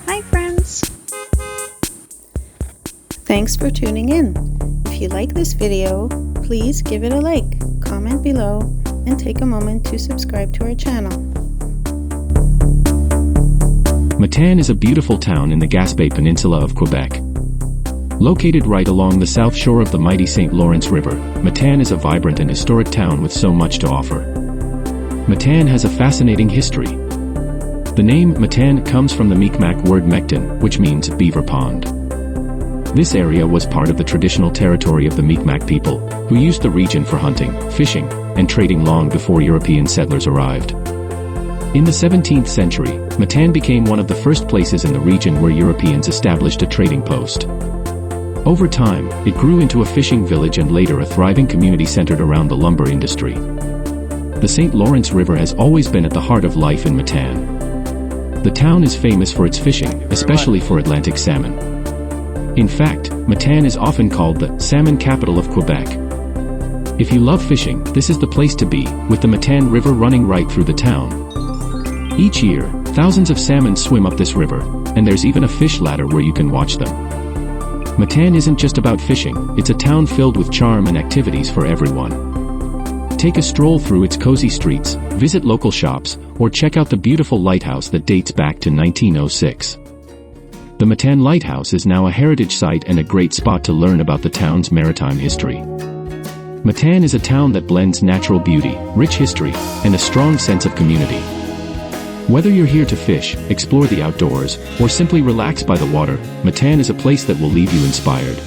Hi friends! Thanks for tuning in. If you like this video, please give it a like, comment below, and take a moment to subscribe to our channel. Matane is a beautiful town in the Gaspésie Peninsula of Quebec. Located right along the south shore of the mighty St. Lawrence River, Matane is a vibrant and historic town with so much to offer. Matane has a fascinating history. The name Matane comes from the Mi'kmaq word Mekton, which means beaver pond. This area was part of the traditional territory of the Mi'kmaq people, who used the region for hunting, fishing, and trading long before European settlers arrived. In the 17th century, Matane became one of the first places in the region where Europeans established a trading post. Over time, it grew into a fishing village and later a thriving community centered around the lumber industry. The St. Lawrence River has always been at the heart of life in Matane. The town is famous for its fishing, especially for Atlantic salmon. In fact, Matane is often called the salmon capital of Quebec. If you love fishing, this is the place to be, with the Matane River running right through the town. Each year, thousands of salmon swim up this river, and there's even a fish ladder where you can watch them. Matane isn't just about fishing, it's a town filled with charm and activities for everyone. Take a stroll through its cozy streets, visit local shops, or check out the beautiful lighthouse that dates back to 1906. The Matane Lighthouse is now a heritage site and a great spot to learn about the town's maritime history. Matane is a town that blends natural beauty, rich history, and a strong sense of community. Whether you're here to fish, explore the outdoors, or simply relax by the water, Matane is a place that will leave you inspired.